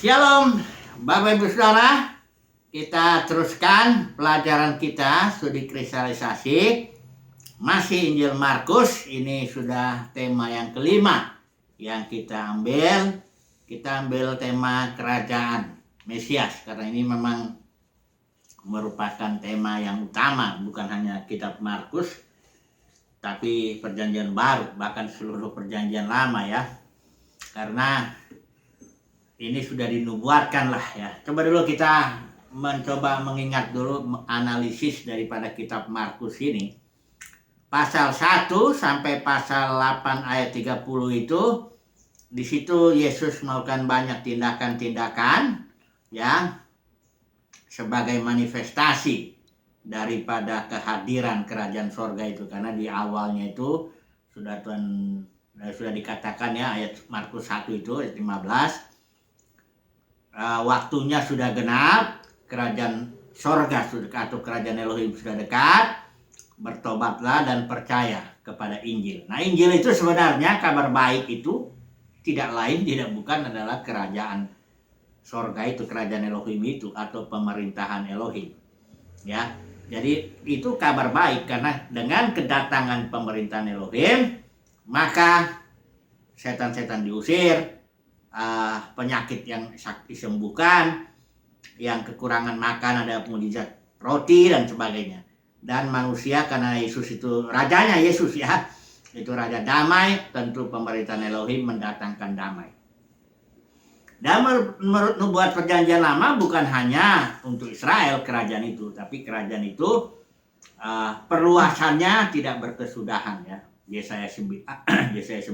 Shalom, Bapak Ibu Saudara. Kita teruskan pelajaran kita studi kristalisasi. Masih Injil Markus. Ini sudah tema yang kelima yang kita ambil. Kita ambil tema kerajaan Mesias, karena ini memang merupakan tema yang utama, bukan hanya kitab Markus, tapi perjanjian baru, bahkan seluruh perjanjian lama ya. Karena ini sudah dinubuatkan lah ya. Coba dulu kita mencoba mengingat dulu analisis daripada kitab Markus ini. Pasal 1 sampai pasal 8 ayat 30 itu, di situ Yesus melakukan banyak tindakan-tindakan ya sebagai manifestasi daripada kehadiran kerajaan sorga itu. Karena di awalnya itu sudah dikatakan ya, ayat Markus 1 itu ayat 15, waktunya sudah genap, kerajaan sorga atau kerajaan Elohim sudah dekat, bertobatlah dan percaya kepada Injil. Nah, Injil itu sebenarnya kabar baik itu tidak lain tidak bukan adalah kerajaan sorga itu, kerajaan Elohim itu, atau pemerintahan Elohim ya. Jadi itu kabar baik, karena dengan kedatangan pemerintahan Elohim maka setan-setan diusir, penyakit yang disembuhkan, yang kekurangan makan ada mujizat roti dan sebagainya. Dan manusia, karena Yesus itu rajanya, Yesus ya, itu raja damai, tentu pemerintahan Elohim mendatangkan damai. Dan menurut nubuat perjanjian lama bukan hanya untuk Israel kerajaan itu, tapi kerajaan itu perluasannya tidak berkesudahan ya. Yesaya 9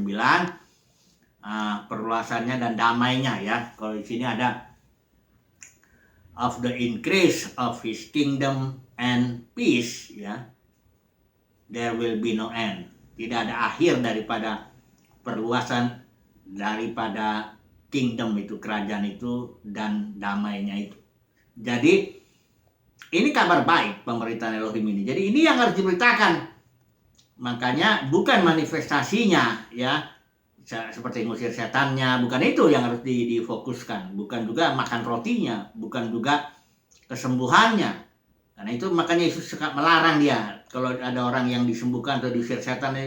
perluasannya dan damainya ya. Kalau di sini ada of the increase of his kingdom and peace ya, there will be no end. Tidak ada akhir daripada perluasan daripada kingdom itu, kerajaan itu, dan damainya itu. Jadi ini kabar baik pemerintahan Elohim ini. Jadi ini yang harus diberitakan. Makanya bukan manifestasinya ya, seperti ngusir setannya, bukan itu yang harus difokuskan, bukan juga makan rotinya, bukan juga kesembuhannya. Karena itu makanya Yesus suka melarang dia, kalau ada orang yang disembuhkan atau diusir setan,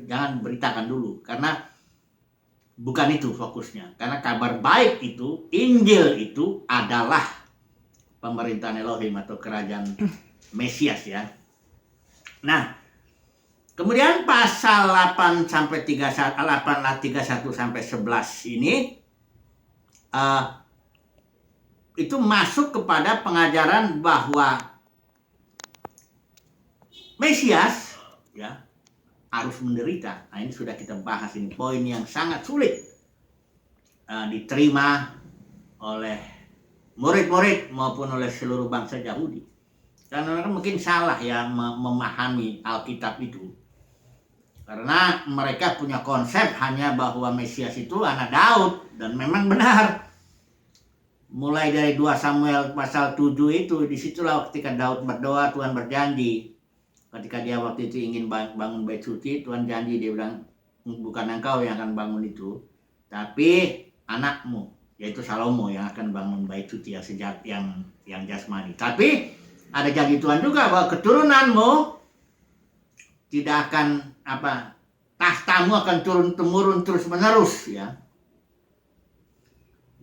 jangan beritakan dulu, karena bukan itu fokusnya. Karena kabar baik itu, Injil itu adalah pemerintahan Elohim atau kerajaan Mesias ya. Nah, kemudian pasal 8 sampai 31 sampai 11 ini itu masuk kepada pengajaran bahwa Mesias ya harus menderita. Nah, ini sudah kita bahas, ini poin yang sangat sulit diterima oleh murid-murid maupun oleh seluruh bangsa Yahudi. Karena mereka mungkin salah ya memahami Alkitab itu. Karena mereka punya konsep hanya bahwa Mesias itu anak Daud, dan memang benar. Mulai dari 2 Samuel pasal 7 itu, disitulah ketika Daud berdoa, Tuhan berjanji. Ketika dia waktu itu ingin bangun bait suci, Tuhan janji, dia bilang, bukan engkau yang akan bangun itu, tapi anakmu, yaitu Salomo, yang akan bangun bait suci yang jasmani. Tapi ada janji Tuhan juga bahwa keturunanmu tidak akan tahtamu akan turun temurun terus menerus ya.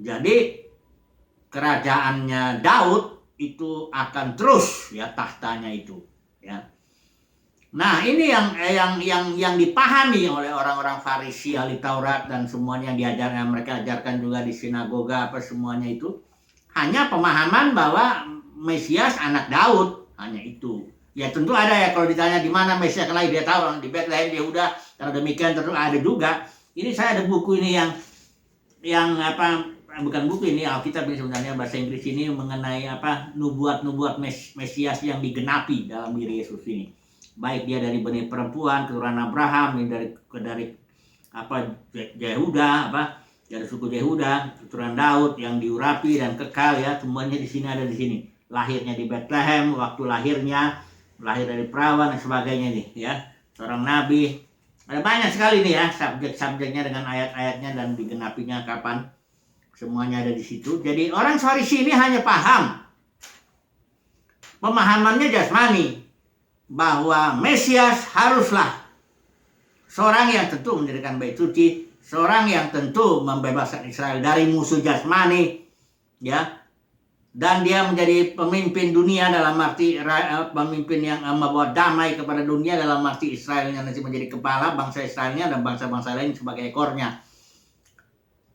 Jadi kerajaannya Daud itu akan terus ya, tahtanya itu ya. Nah, ini yang dipahami oleh orang-orang Farisi, ahli Taurat, dan semuanya yang diajarkan, mereka ajarkan juga di sinagoga semuanya itu hanya pemahaman bahwa Mesias anak Daud, hanya itu. Ya tentu ada ya, kalau ditanya di mana Mesias lahir, dia tahu di Bethlehem Yehuda. Kalau demikian tentu ada juga. Ini saya ada buku ini yang bukan buku ini, Alkitab ini sebenarnya bahasa Inggris ini, mengenai nubuat-nubuat Mesias yang digenapi dalam diri Yesus ini. Baik dia dari benih perempuan, keturunan Abraham, dari Yehuda, dari suku Yehuda, keturunan Daud yang diurapi dan kekal ya, semuanya di sini ada di sini. Lahirnya di Bethlehem, waktu lahirnya, lahir dari perawan dan sebagainya nih ya, seorang nabi. Ada banyak sekali nih ya subjek-subjeknya dengan ayat-ayatnya dan digenapinya kapan. Semuanya ada di situ. Jadi orang Farisi ini hanya paham, pemahamannya jasmani, bahwa Mesias haruslah seorang yang tentu mendirikan bait suci, seorang yang tentu membebaskan Israel dari musuh jasmani, ya, dan dia menjadi pemimpin dunia dalam arti pemimpin yang membawa damai kepada dunia dalam arti Israelnya nanti menjadi kepala, bangsa Israelnya dan bangsa-bangsa lain sebagai ekornya.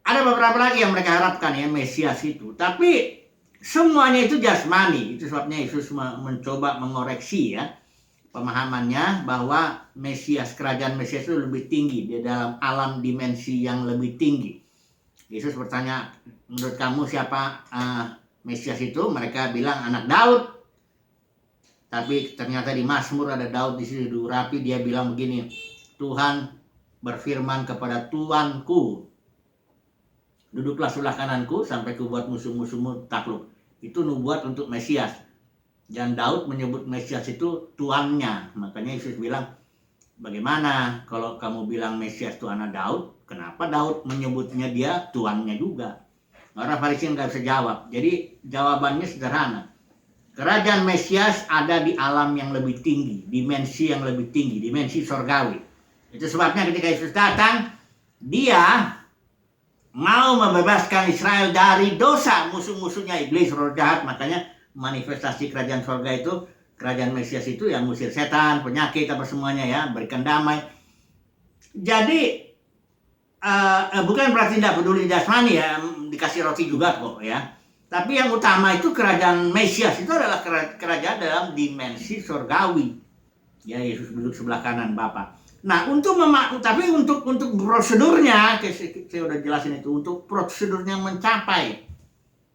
Ada beberapa lagi yang mereka harapkan ya Mesias itu, tapi semuanya itu jasmani. Itu sebabnya Yesus mencoba mengoreksi ya pemahamannya bahwa Mesias, kerajaan Mesias itu lebih tinggi, di dalam alam dimensi yang lebih tinggi. Yesus bertanya, menurut kamu siapa Mesias itu? Mereka bilang anak Daud. Tapi ternyata di Mazmur ada Daud di situ diurapi, dia bilang begini, Tuhan berfirman kepada Tuanku, duduklah sebelah kananku sampai kubuat musuh-musuhmu takluk. Itu nubuat untuk Mesias. Dan Daud menyebut Mesias itu tuannya. Makanya Yesus bilang, bagaimana kalau kamu bilang Mesias itu anak Daud, kenapa Daud menyebutnya dia tuannya juga? Orang Farisi nggak bisa jawab. Jadi jawabannya sederhana. Kerajaan Mesias ada di alam yang lebih tinggi, dimensi yang lebih tinggi, dimensi surgawi. Itu sebabnya ketika Yesus datang, dia mau membebaskan Israel dari dosa musuh-musuhnya iblis, roh jahat. Makanya manifestasi kerajaan surga itu, kerajaan Mesias itu yang ngusir setan, penyakit, apa semuanya ya, berikan damai. Jadi bukan berarti tidak peduli jasmani ya, dikasih roti juga kok ya. Tapi yang utama itu kerajaan Mesias itu adalah kerajaan dalam dimensi surgawi. Ya, Yesus duduk sebelah kanan Bapa. Nah, untuk prosedurnya, saya udah jelasin itu, untuk prosedurnya mencapai,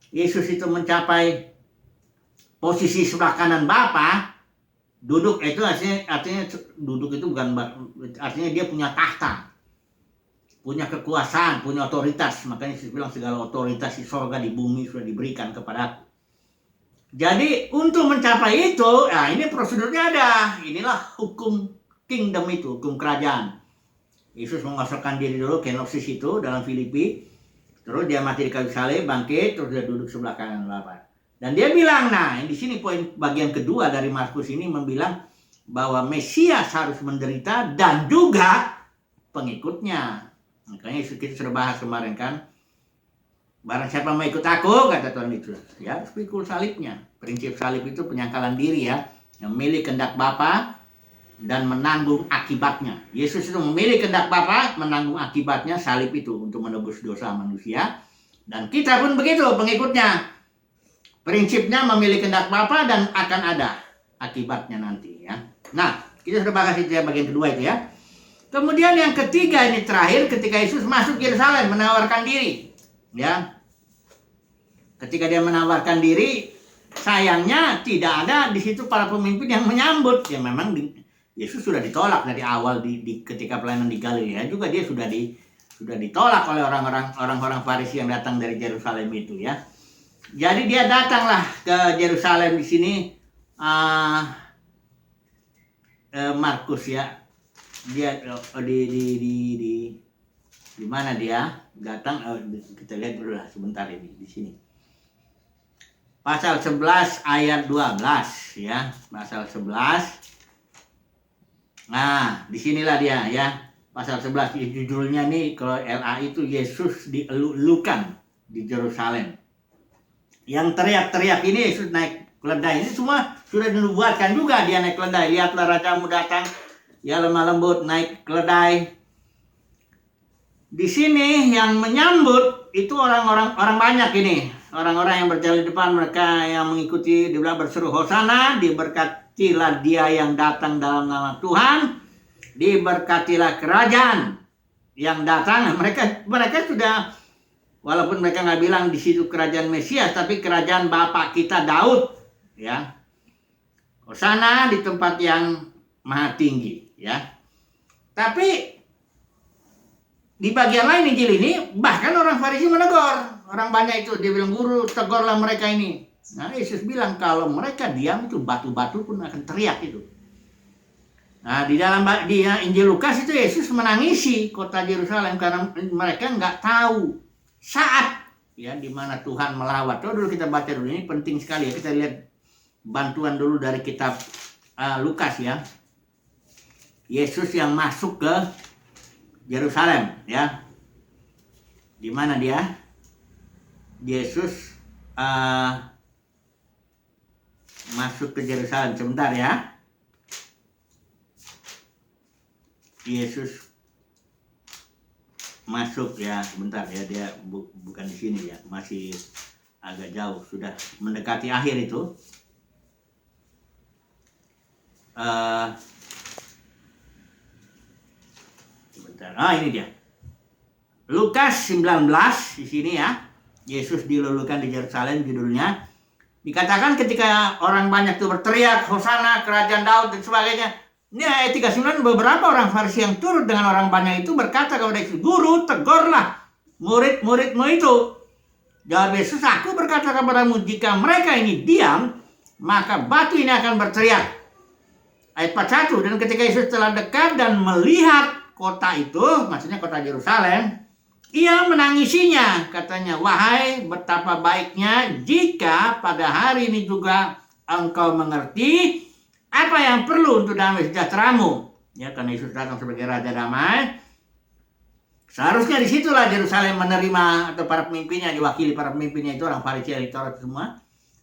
Yesus itu mencapai posisi sebelah kanan Bapa, duduk itu artinya duduk itu bukan, artinya dia punya tahta, punya kekuasaan, punya otoritas. Makanya Yesus bilang segala otoritas di sorga, di bumi sudah diberikan kepadaku. Jadi untuk mencapai itu, nah ini prosedurnya ada. Inilah hukum kingdom itu, hukum kerajaan. Yesus mengosokkan diri dulu, kenosis itu dalam Filipi. Terus dia mati di kayu salib, bangkit, terus dia duduk sebelah kanan Bapa. Dan dia bilang, nah di sini poin bagian kedua dari Markus ini membilang bahwa Mesias harus menderita dan juga pengikutnya. Makanya kita sudah bahas kemarin kan, barang siapa mau ikut aku, kata Tuhan itu, ya harus pikul salibnya. Prinsip salib itu penyangkalan diri ya, memilih kehendak Bapa dan menanggung akibatnya. Yesus itu memilih kehendak Bapa, menanggung akibatnya salib itu untuk menebus dosa manusia. Dan kita pun begitu pengikutnya. Prinsipnya memilih kehendak Bapa dan akan ada akibatnya nanti ya. Nah, kita sudah bahas itu ya, bagian kedua itu ya. Kemudian yang ketiga ini terakhir, ketika Yesus masuk Yerusalem menawarkan diri, ya. Ketika dia menawarkan diri, sayangnya tidak ada di situ para pemimpin yang menyambut. Ya memang Yesus sudah ditolak dari awal ketika pelayanan di Galilea juga, dia sudah ditolak oleh orang-orang Farisi yang datang dari Yerusalem itu ya. Jadi dia datanglah ke Yerusalem di sini, Markus ya. Dia di mana dia datang? Kita lihat dulu lah sebentar ini di sini. Pasal 11 ayat 12 ya, pasal 11. Nah, disinilah dia ya, pasal 11. Judulnya nih kalau LA itu Yesus dielulukan di Yerusalem. Yang teriak-teriak ini Yesus naik keledai, ini semua sudah dinubuatkan juga, dia naik keledai. Lihatlah rajamu datang, ya lemah lembut naik keledai. Di sini yang menyambut itu orang banyak ini. Orang-orang yang berjalan di depan, mereka yang mengikuti, dibilang berseru Hosana, diberkatilah dia yang datang dalam nama Tuhan, diberkatilah kerajaan yang datang. Mereka sudah, walaupun mereka nggak bilang di situ kerajaan Mesias, tapi kerajaan Bapa kita Daud, ya. Hosana di tempat yang maha tinggi, ya. Tapi di bagian lain Injil ini bahkan orang Farisi menegur. Orang banyak itu, dia bilang, guru tegurlah mereka ini. Nah Yesus bilang kalau mereka diam itu batu-batu pun akan teriak itu. Nah di Injil Lukas itu Yesus menangisi kota Yerusalem karena mereka nggak tahu saat ya, di mana Tuhan melawat. Coba dulu kita baca dulu, ini penting sekali ya. Kita lihat bantuan dulu dari kitab Lukas ya. Yesus yang masuk ke Yerusalem ya. Di mana dia? Yesus masuk ke Yerusalem. Sebentar ya. Yesus masuk ya, sebentar ya, dia bukan di sini ya, masih agak jauh, sudah mendekati akhir itu. Sebentar, ini dia. Lukas 19 di sini ya. Yesus dilulukan di Yerusalem, judulnya. Dikatakan ketika orang banyak itu berteriak, Hosana, kerajaan Daud dan sebagainya. Ini ayat 39, beberapa orang Farisi yang turut dengan orang banyak itu berkata kepada Yesus, Guru, tegurlah murid-muridmu itu. Jawab Yesus, aku berkata kepadamu, jika mereka ini diam, maka batu ini akan berteriak. Ayat 41, dan ketika Yesus telah dekat dan melihat kota itu, maksudnya kota Yerusalem, ia menangisinya. Katanya, wahai betapa baiknya jika pada hari ini juga engkau mengerti apa yang perlu untuk damai sejahteramu. Ya, karena Yesus datang sebagai Raja Damai. Seharusnya disitulah Yerusalem menerima, atau para pemimpinnya, diwakili para pemimpinnya itu orang Farisi, ahli Taurat semua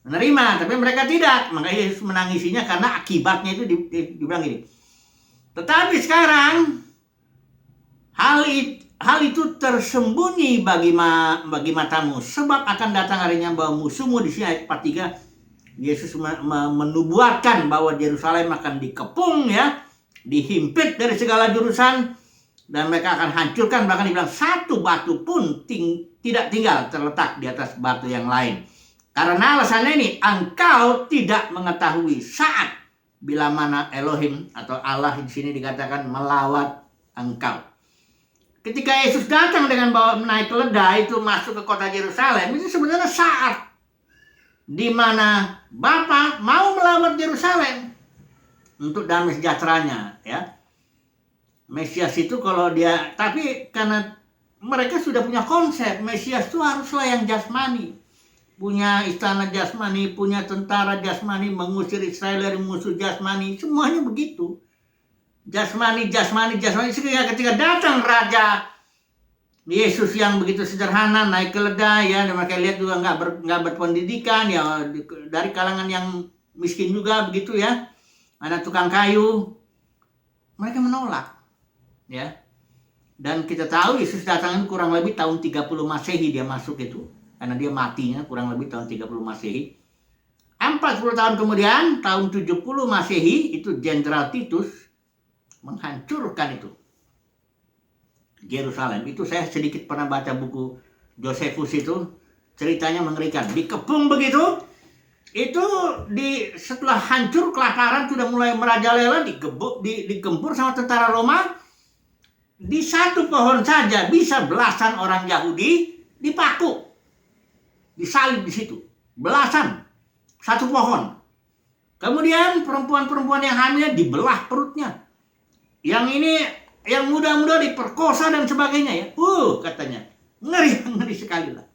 menerima, tapi mereka tidak. Maka Yesus menangisinya karena akibatnya itu dibilang gini. Tetapi sekarang hal itu tersembunyi bagi matamu, sebab akan datang harinya bahwa musuhmu. Di sini ayat 43 Yesus menubuatkan bahwa Yerusalem akan dikepung ya, dihimpit dari segala jurusan, dan mereka akan hancurkan. Bahkan dibilang satu batu pun tidak tinggal terletak di atas batu yang lain. Karena alasannya ini, engkau tidak mengetahui saat bila mana Elohim atau Allah di sini dikatakan melawat engkau. Ketika Yesus datang dengan bawa naik keledai itu masuk ke kota Yerusalem, itu sebenarnya saat di mana Bapa mau melawat Yerusalem untuk damai sejahteranya ya. Mesias itu kalau dia, tapi karena mereka sudah punya konsep Mesias itu haruslah yang jasmani, punya istana jasmani, punya tentara jasmani, mengusir Israel dari musuh jasmani, semuanya begitu. Jasmani. Ketika datang Raja Yesus yang begitu sederhana, naik keledai ya, dan mereka lihat juga nggak berpendidikan ya, dari kalangan yang miskin juga begitu ya, ada tukang kayu, mereka menolak ya. Dan kita tahu Yesus datang kurang lebih tahun 30 Masehi dia masuk itu, karena dia matinya kurang lebih tahun 30 Masehi. 40 tahun kemudian, tahun 70 Masehi, itu Jenderal Titus menghancurkan itu Yerusalem. Itu saya sedikit pernah baca buku Josephus itu, ceritanya mengerikan. Dikepung begitu, itu setelah hancur, kelaparan sudah mulai merajalela, digempur sama tentara Roma. Di satu pohon saja bisa belasan orang Yahudi dipaku, disalib di situ, belasan, satu pohon. Kemudian perempuan-perempuan yang hamil dibelah perutnya. Yang ini, yang muda-muda diperkosa dan sebagainya ya. Katanya ngeri sekali lah.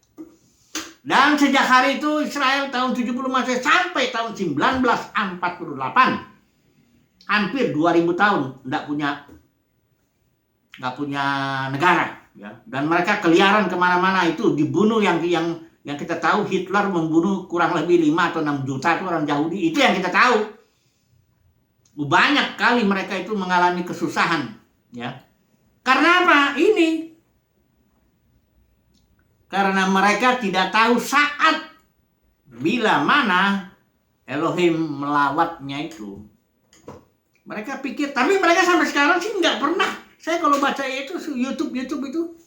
Dan sejak hari itu Israel tahun 70 Masehi sampai tahun 1948, hampir 2000 tahun nggak punya negara ya. Dan mereka keliaran kemana-mana, itu dibunuh. Yang kita tahu Hitler membunuh kurang lebih 5 atau 6 juta itu orang Yahudi, itu yang kita tahu. Banyak kali mereka itu mengalami kesusahan ya. Karena apa? Karena mereka tidak tahu saat bila mana Elohim melawatnya itu. Mereka pikir, tapi mereka sampai sekarang sih nggak pernah. Saya kalau baca itu YouTube itu,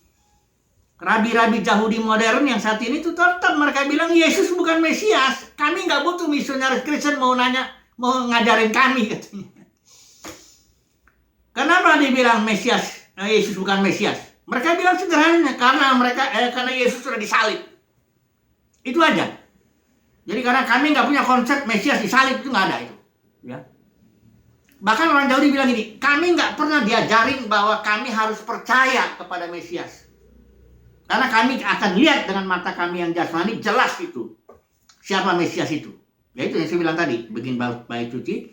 rabi-rabi Yahudi modern yang saat ini tuh tetap mereka bilang Yesus bukan Mesias. Kami nggak butuh misionaris Kristen mau ngajarin kami, katanya. Kenapa dibilang Mesias, Yesus bukan Mesias? Mereka bilang sederhananya karena Yesus sudah disalib. Itu aja. Jadi karena kami nggak punya konsep Mesias disalib, itu nggak ada itu. Ya. Bahkan orang Yahudi bilang gini, kami nggak pernah diajarin bahwa kami harus percaya kepada Mesias. Karena kami akan lihat dengan mata kami yang jasmani, jelas itu siapa Mesias itu. Yaitu yang saya bilang tadi, bikin bait suci,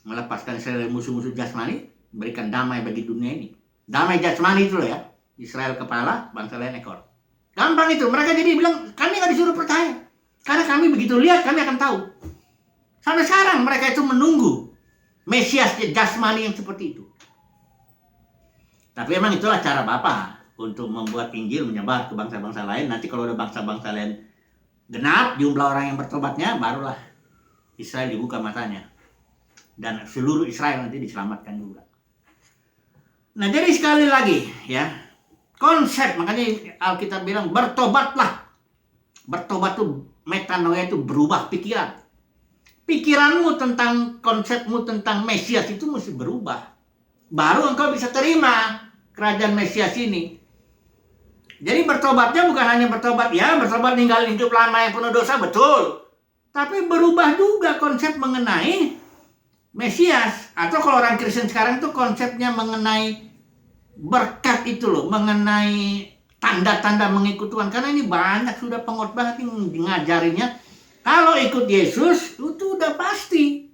melepaskan Israel dari musuh-musuh jasmani, berikan damai bagi dunia ini. Damai jasmani itu loh ya. Israel kepala, bangsa lain ekor. Gampang itu. Mereka jadi bilang, kami nggak disuruh percaya. Karena kami begitu lihat, kami akan tahu. Sampai sekarang mereka itu menunggu Mesias jasmani yang seperti itu. Tapi emang itulah cara Bapa untuk membuat Injil menyebar ke bangsa-bangsa lain. Nanti kalau ada bangsa-bangsa lain genap jumlah orang yang bertobatnya, barulah Israel dibuka matanya. Dan seluruh Israel nanti diselamatkan juga. Nah, jadi sekali lagi ya, konsep, makanya Alkitab bilang bertobatlah. Bertobat itu metanoia, itu berubah pikiran. Pikiranmu tentang konsepmu tentang Mesias itu mesti berubah. Baru engkau bisa terima kerajaan Mesias ini. Jadi bertobatnya bukan hanya bertobat, ya bertobat ninggalin hidup lama yang penuh dosa, betul. Tapi berubah juga konsep mengenai Mesias. Atau kalau orang Kristen sekarang itu konsepnya mengenai berkat itu loh, mengenai tanda-tanda mengikut Tuhan. Karena ini banyak sudah pengkhotbah yang ngajarinya, kalau ikut Yesus itu udah pasti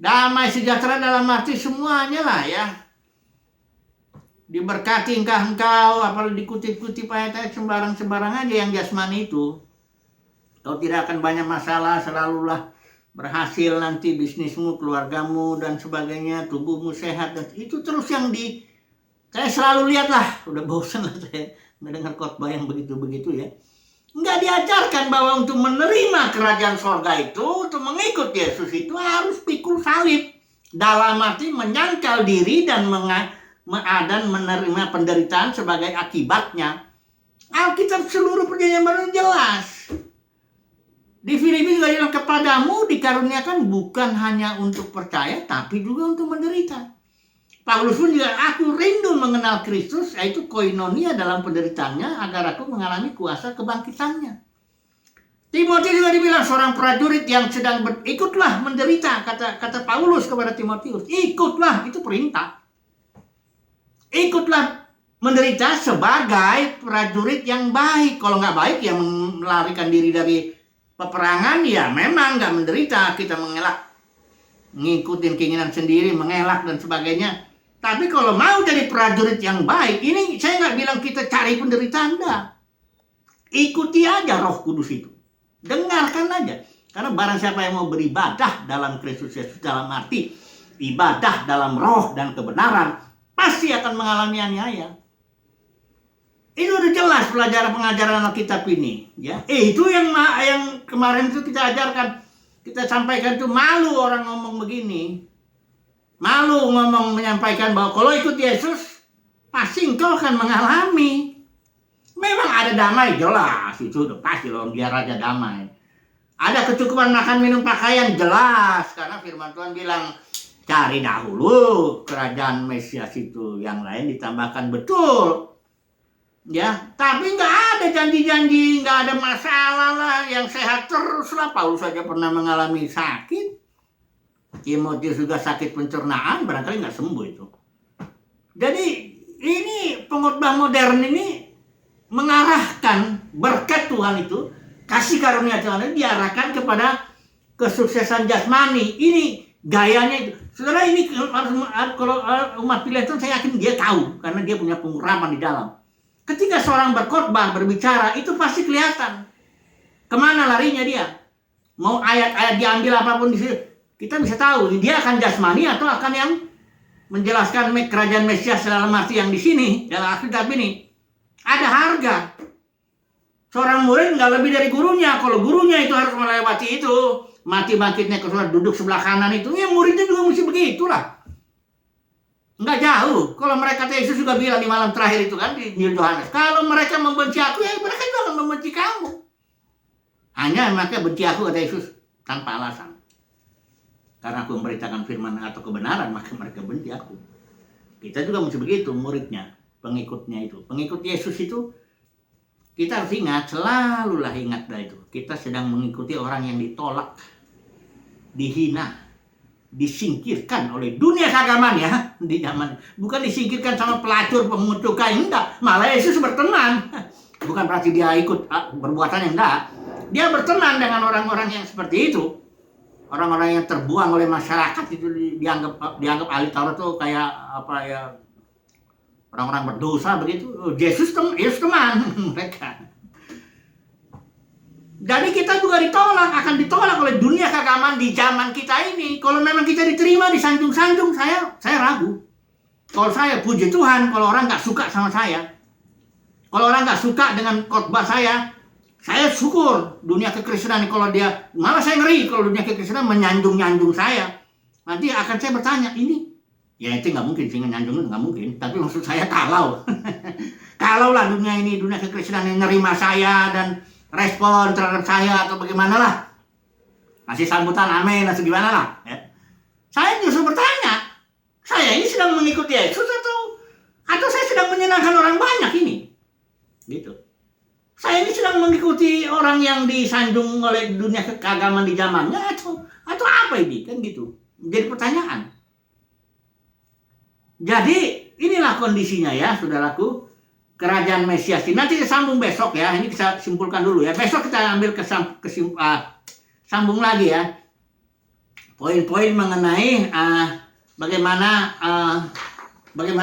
damai sejahtera dalam arti semuanya lah ya. Diberkati engkau, apalagi dikutip-kutip ayat-ayat sembarang-sembarang aja yang jasmani itu. Kau tidak akan banyak masalah, selalulah berhasil nanti bisnismu, keluargamu, dan sebagainya, tubuhmu sehat. Dan itu terus yang saya selalu lihat lah, udah bosan lah saya mendengar khotbah yang begitu-begitu ya. Nggak diajarkan bahwa untuk menerima kerajaan sorga itu, untuk mengikut Yesus itu harus pikul salib. Dalam arti menyangkal diri dan menerima penderitaan sebagai akibatnya. Alkitab seluruh perjanjian baru jelas. Di Filipi juga bilang, kepadamu dikaruniakan bukan hanya untuk percaya, tapi juga untuk menderita. Paulus pun juga, aku rindu mengenal Kristus, yaitu koinonia dalam penderitaannya, agar aku mengalami kuasa kebangkitannya. Timotius juga dibilang, seorang prajurit yang sedang ikutlah menderita, kata Paulus kepada Timotius. Ikutlah, itu perintah. Ikutlah menderita sebagai prajurit yang baik. Kalau nggak baik, ya melarikan diri dari peperangan, ya memang nggak menderita, kita mengelak, ngikutin keinginan sendiri, mengelak dan sebagainya. Tapi kalau mau jadi prajurit yang baik, ini saya nggak bilang kita cari penderitaan, enggak. Ikuti aja Roh Kudus itu, dengarkan aja. Karena barang siapa yang mau beribadah dalam Kristus Yesus, dalam arti ibadah dalam roh dan kebenaran, pasti akan mengalami aniaya. Itu udah jelas pelajaran pengajaran Alkitab ini, ya. Itu yang kemarin itu kita ajarkan, kita sampaikan tuh, malu orang ngomong begini. Malu ngomong menyampaikan bahwa kalau ikut Yesus pasti engkau akan mengalami. Memang ada damai, jelas, itu udah pasti loh, dia raja damai. Ada kecukupan makan, minum, pakaian, jelas, karena firman Tuhan bilang, cari dahulu kerajaan Mesias itu, yang lain ditambahkan, betul. Ya, tapi nggak ada janji-janji, nggak ada masalah lah, yang sehat terus lah. Paulus saja pernah mengalami sakit. Timotius juga sakit pencernaan, barangkali nggak sembuh itu. Jadi ini pengkhotbah modern ini mengarahkan berkat Tuhan itu, kasih karunia Tuhan itu diarahkan kepada kesuksesan jasmani. Ini gayanya itu. Saudara, ini kalau umat pilihan Tuhan, saya yakin dia tahu, karena dia punya pengurapan di dalam. Ketika seorang berkhotbah, berbicara, itu pasti kelihatan kemana larinya dia. Mau ayat-ayat diambil apapun di situ, kita bisa tahu dia akan jasmani atau akan yang menjelaskan kerajaan Mesias dalam arti yang di sini, dalam Alkitab ini. Ada harga. Seorang murid nggak lebih dari gurunya. Kalau gurunya itu harus melewati itu, mati bangkitnya ke surga, duduk sebelah kanan itu, ya muridnya juga mesti begitulah. Nggak jauh. Kalau mereka, kata Yesus juga bilang di malam terakhir itu kan, di Yohanes, kalau mereka membenci aku, ya mereka juga akan membenci kamu. Hanya mereka benci aku, kata Yesus, tanpa alasan. Karena aku memberitakan firman atau kebenaran, maka mereka benci aku. Kita juga mesti begitu, muridnya, pengikutnya itu. Pengikut Yesus itu, kita harus ingat, selalulah ingat itu. Kita sedang mengikuti orang yang ditolak, dihina, disingkirkan oleh dunia keagamaan ya di zaman, bukan disingkirkan sama pelacur pemungut cukai, enggak, malah Yesus berteman. Bukan berarti dia ikut perbuatannya, enggak, dia berteman dengan orang-orang yang seperti itu, orang-orang yang terbuang oleh masyarakat itu, dianggap ahli Taurat tuh kayak apa ya, orang-orang berdosa begitu. Yesus teman mereka. Jadi kita juga akan ditolak oleh dunia keagamaan di zaman kita ini. Kalau memang kita diterima, disanjung-sanjung, saya ragu. Kalau saya, puji Tuhan, kalau orang nggak suka sama saya, kalau orang nggak suka dengan khotbah saya syukur. Dunia kekristenan, kalau dia, malah saya ngeri kalau dunia kekristenan menyanjung-nyanjung saya. Nanti akan saya bertanya, ini, ya itu nggak mungkin sih, nyanjung nggak mungkin. Tapi maksud saya kalau lah dunia kekristenan yang nerima saya dan respon terhadap saya atau bagaimana lah, kasih sambutan amin atau gimana lah ya. Saya justru bertanya, saya ini sedang mengikuti Yesus atau saya sedang menyenangkan orang banyak ini gitu. Saya ini sedang mengikuti orang yang disanjung oleh dunia keagamaan di zamannya atau apa ini, kan gitu. Jadi pertanyaan. Jadi inilah kondisinya ya saudaraku, kerajaan Mesias ini. Nanti kita sambung besok ya. Ini kita simpulkan dulu ya. Besok kita ambil sambung lagi ya. Poin-poin mengenai bagaimana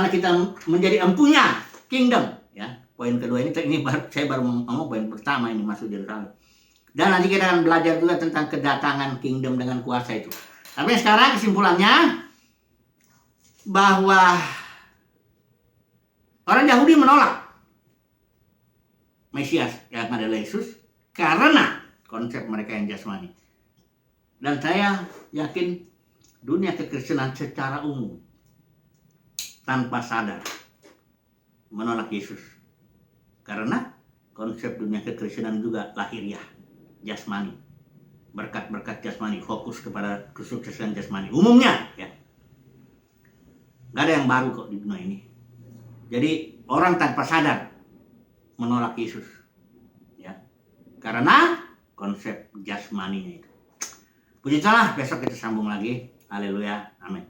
kita menjadi empunya kingdom ya. Poin kedua ini saya baru ngomong poin pertama ini, masuk Yerusalem. Dan nanti kita akan belajar juga tentang kedatangan kingdom dengan kuasa itu. Tapi sekarang kesimpulannya bahwa orang Yahudi menolak Mesias yang adalah Yesus karena konsep mereka yang jasmani. Dan saya yakin dunia kekristenan secara umum tanpa sadar menolak Yesus karena konsep dunia kekristenan juga lahiriah, jasmani, berkat-berkat jasmani, fokus kepada kesuksesan jasmani umumnya ya. Gak ada yang baru kok di dunia ini. Jadi orang tanpa sadar menolak Yesus ya, karena konsep jasmaninya itu. Puji Tuhan, besok kita sambung lagi. Haleluya, amin.